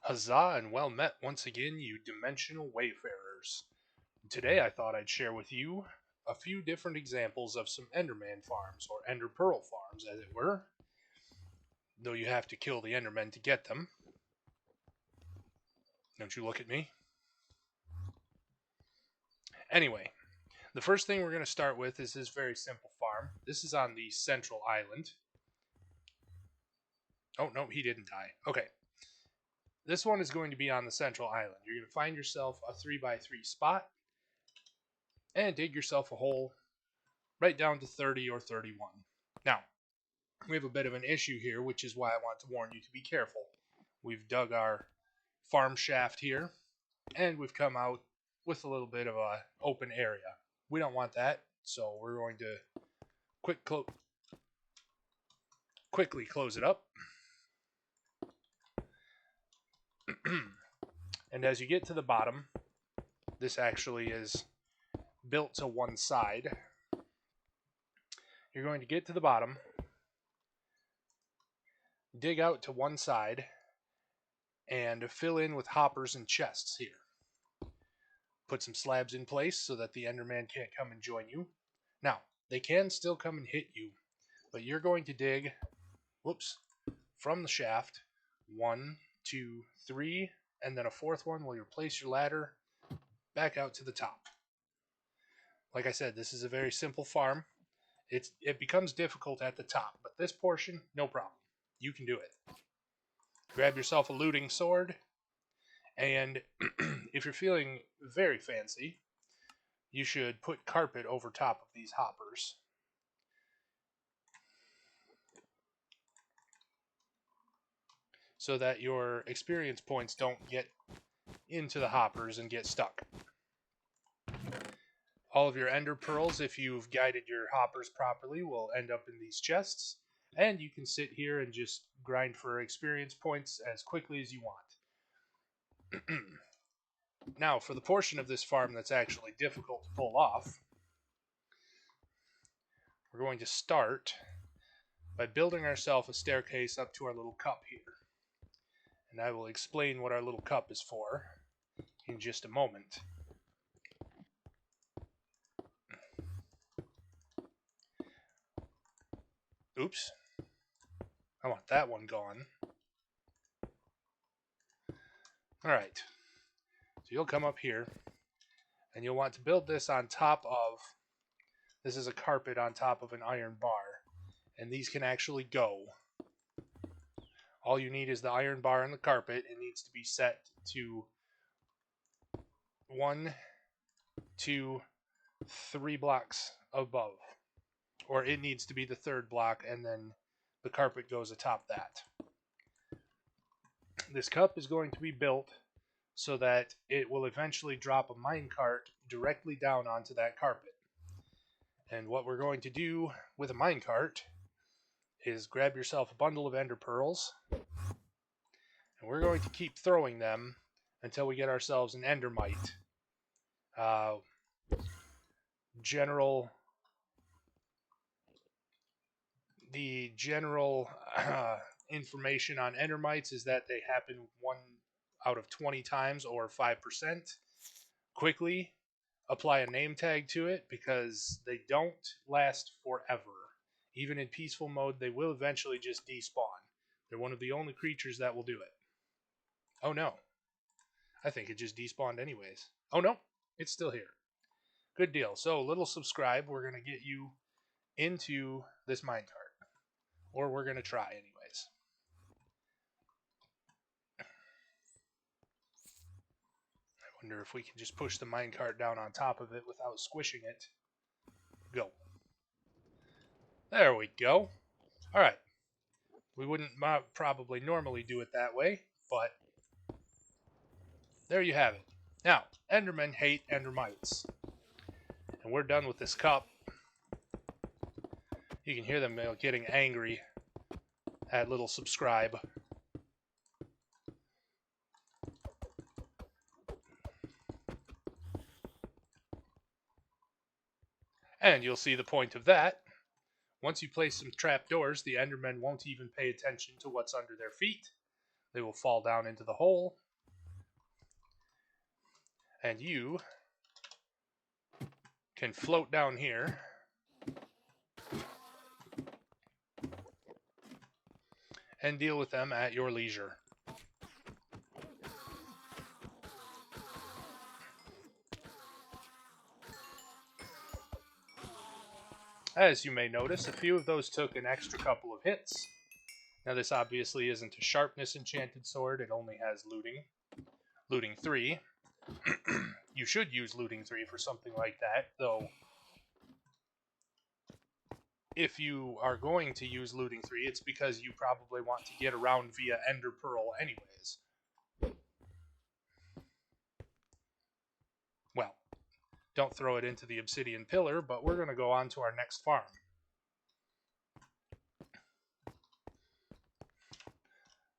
Huzzah and well met once again, you dimensional wayfarers. Today I thought I'd share with you a few different examples of some Enderman farms, or Ender Pearl farms as it were, though you have to kill the Endermen to get them. Don't you look at me. Anyway, the first thing we're going to start with is this very simple farm. This is on the central island. Oh, no, he didn't die. Okay. This one is going to be on the central island. You're going to find yourself a 3x3 spot and dig yourself a hole right down to 30 or 31. Now, we have a bit of an issue here, which is why I want to warn you to be careful. We've dug our farm shaft here, and we've come out with a little bit of a open area. We don't want that, so we're going to quickly close it up. And as you get to the bottom, this actually is built to one side. You're going to get to the bottom, dig out to one side, and fill in with hoppers and chests here. Put some slabs in place so that the Enderman can't come and join you. Now, they can still come and hit you, but you're going to dig, from the shaft, 1, 2, 3, and then a fourth one while you place your ladder back out to the top. Like I said, this is a very simple farm. It becomes difficult at the top, but this portion, no problem. You can do it. Grab yourself a looting sword, and if you're feeling very fancy, you should put carpet over top of these hoppers. So that your experience points don't get into the hoppers and get stuck. All of your ender pearls, if you've guided your hoppers properly, will end up in these chests. And you can sit here and just grind for experience points as quickly as you want. Now, for the portion of this farm that's actually difficult to pull off, we're going to start by building ourselves a staircase up to our little cup here. And I will explain what our little cup is for in just a moment. Oops. I want that one gone. Alright. So you'll come up here, and you'll want to build this on top of... This is a carpet on top of an iron bar. And these can actually go. All you need is the iron bar and the carpet. It needs to be set to 1, 2, 3 blocks above. Or it needs to be the third block, and then the carpet goes atop that. This cup is going to be built so that it will eventually drop a minecart directly down onto that carpet. And what we're going to do with a minecart is grab yourself a bundle of ender pearls, and we're going to keep throwing them until we get ourselves an endermite. The general information on endermites is that they happen 1 out of 20 times, or 5%. Quickly apply a name tag to it, because they don't last forever. Even in peaceful mode, they will eventually just despawn. They're one of the only creatures that will do it. Oh no. I think it just despawned anyways. Oh no, it's still here. Good deal. So, little subscribe. We're going to get you into this minecart. Or we're going to try anyways. I wonder if we can just push the minecart down on top of it without squishing it. Go. There we go. Alright. We wouldn't probably normally do it that way, but there you have it. Now, Endermen hate Endermites. And we're done with this cup. You can hear them getting angry at little subscribe. And you'll see the point of that. Once you place some trapdoors, the Endermen won't even pay attention to what's under their feet. They will fall down into the hole, and you can float down here and deal with them at your leisure. As you may notice, a few of those took an extra couple of hits. Now this obviously isn't a sharpness enchanted sword, it only has looting. Looting 3. You should use looting 3 for something like that, though if you are going to use looting 3, it's because you probably want to get around via Ender Pearl anyways. Well, don't throw it into the obsidian pillar, but we're going to go on to our next farm.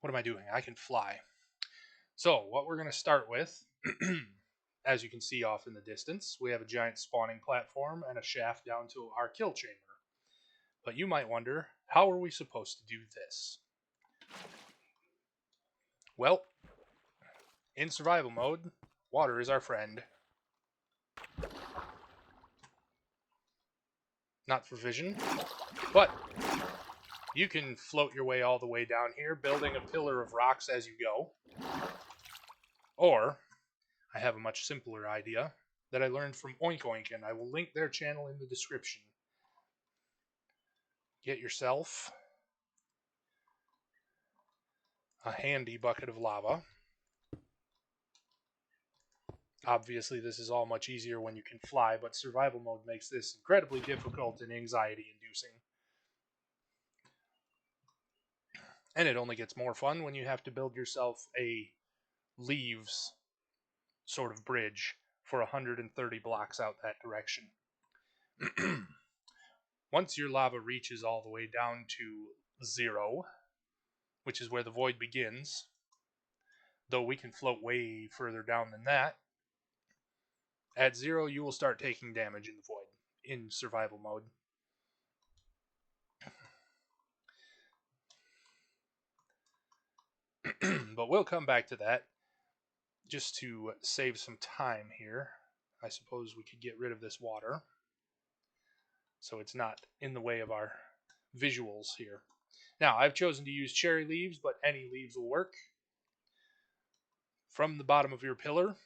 What am I doing? I can fly. So, what we're going to start with, as you can see off in the distance, we have a giant spawning platform and a shaft down to our kill chamber. But you might wonder, how are we supposed to do this? Well, in survival mode, water is our friend. Not for vision, but you can float your way all the way down here, building a pillar of rocks as you go. Or, I have a much simpler idea that I learned from Oink Oink, and I will link their channel in the description. Get yourself a handy bucket of lava. Obviously, this is all much easier when you can fly, but survival mode makes this incredibly difficult and anxiety-inducing. And it only gets more fun when you have to build yourself a leaves sort of bridge for 130 blocks out that direction. Once your lava reaches all the way down to 0, which is where the void begins, though we can float way further down than that, at 0 you will start taking damage in the void in survival mode. But we'll come back to that. Just to save some time here, I suppose we could get rid of this water so it's not in the way of our visuals here. Now, I've chosen to use cherry leaves, but any leaves will work. From the bottom of your pillar,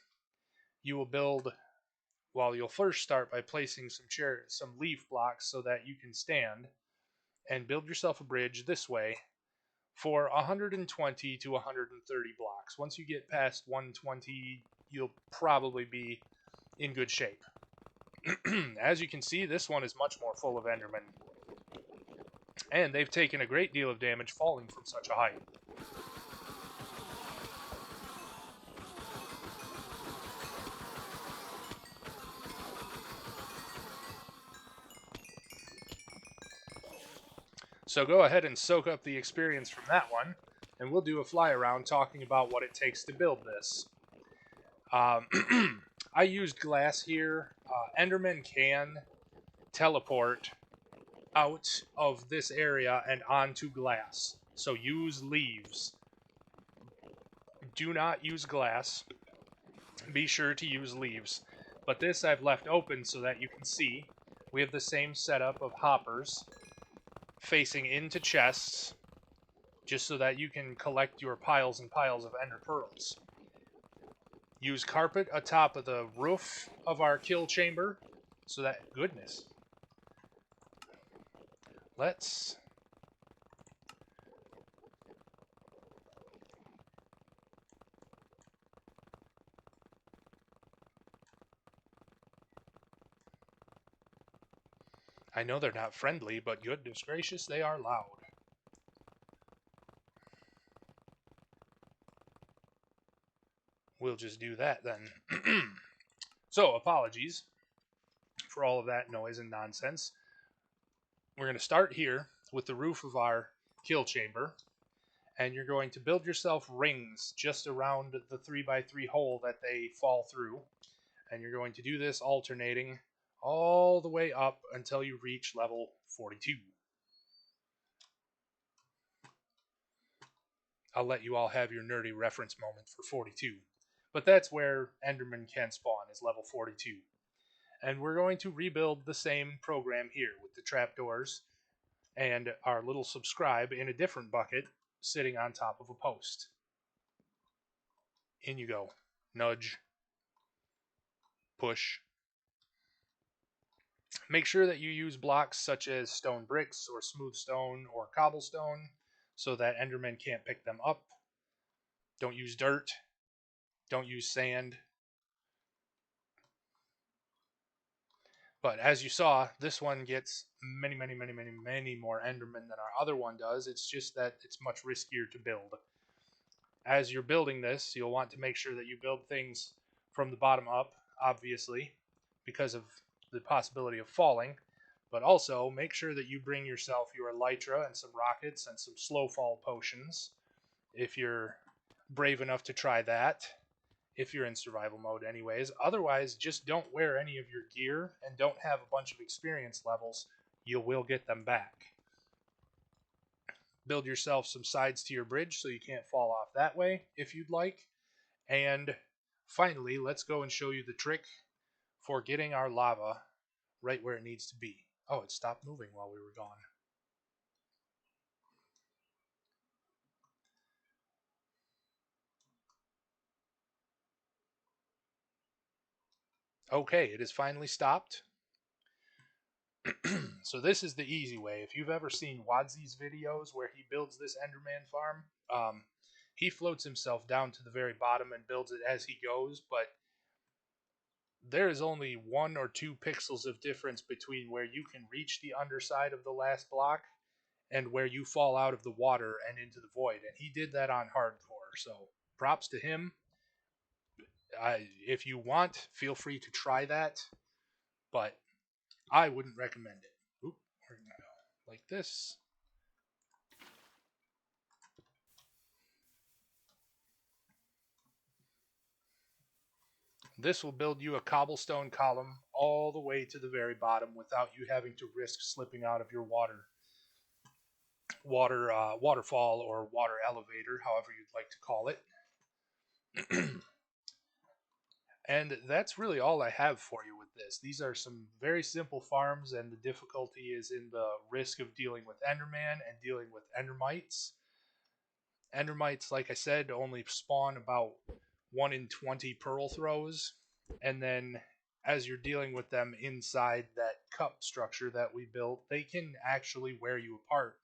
you will build, well, you'll first start by placing some leaf blocks so that you can stand and build yourself a bridge this way for 120 to 130 blocks. Once you get past 120, you'll probably be in good shape. As you can see, this one is much more full of Endermen. And they've taken a great deal of damage falling from such a height. So go ahead and soak up the experience from that one, and we'll do a fly around talking about what it takes to build this. I used glass here. Endermen can teleport out of this area and onto glass, so use leaves. Do not use glass. Be sure to use leaves. But this I've left open so that you can see. We have the same setup of hoppers facing into chests, just so that you can collect your piles and piles of ender pearls. Use carpet atop of the roof of our kill chamber, so that, goodness. Let's... I know they're not friendly, but goodness gracious, they are loud. We'll just do that then. So, apologies for all of that noise and nonsense. We're going to start here with the roof of our kill chamber, and you're going to build yourself rings just around the 3x3 hole that they fall through, and you're going to do this alternating all the way up until you reach level 42. I'll let you all have your nerdy reference moment for 42. But that's where Enderman can spawn, is level 42. And we're going to rebuild the same program here with the trapdoors and our little subscribe in a different bucket sitting on top of a post. In you go. Nudge. Push. Make sure that you use blocks such as stone bricks or smooth stone or cobblestone so that Endermen can't pick them up. Don't use dirt. Don't use sand. But as you saw, this one gets many, many, many, many, many more Endermen than our other one does. It's just that it's much riskier to build. As you're building this, you'll want to make sure that you build things from the bottom up, obviously, because of the possibility of falling. But also, make sure that you bring yourself your elytra and some rockets and some slow fall potions if you're brave enough to try that. If you're in survival mode, anyways. Otherwise, just don't wear any of your gear and don't have a bunch of experience levels. You will get them back. Build yourself some sides to your bridge so you can't fall off that way if you'd like. And finally, let's go and show you the trick for getting our lava right where it needs to be. Oh, it stopped moving while we were gone. Okay, it has finally stopped. So this is the easy way. If you've ever seen Wadsy's videos where he builds this Enderman farm, he floats himself down to the very bottom and builds it as he goes, but there is only 1 or 2 pixels of difference between where you can reach the underside of the last block and where you fall out of the water and into the void. And he did that on hardcore. So props to him. If you want, feel free to try that, but I wouldn't recommend it. Oop, we're gonna go like this. This will build you a cobblestone column all the way to the very bottom without you having to risk slipping out of your waterfall or water elevator, however you'd like to call it. And that's really all I have for you with this. These are some very simple farms, and the difficulty is in the risk of dealing with Enderman and dealing with Endermites. Endermites, like I said, only spawn about 1 in 20 pearl throws, and then as you're dealing with them inside that cup structure that we built, they can actually wear you apart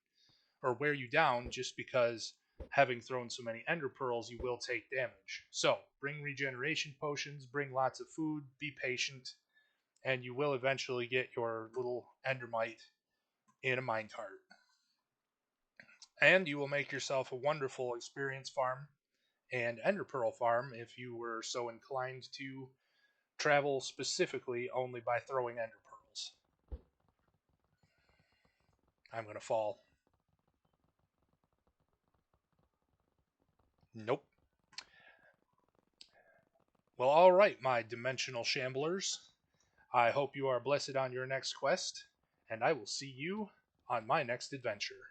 or wear you down just because having thrown so many ender pearls, you will take damage. So bring regeneration potions, bring lots of food, be patient, and you will eventually get your little endermite in a minecart. And you will make yourself a wonderful experience farm and ender pearl farm if you were so inclined to travel specifically only by throwing ender pearls. I'm going to fall. Nope. Well, all right, my dimensional shamblers. I hope you are blessed on your next quest, and I will see you on my next adventure.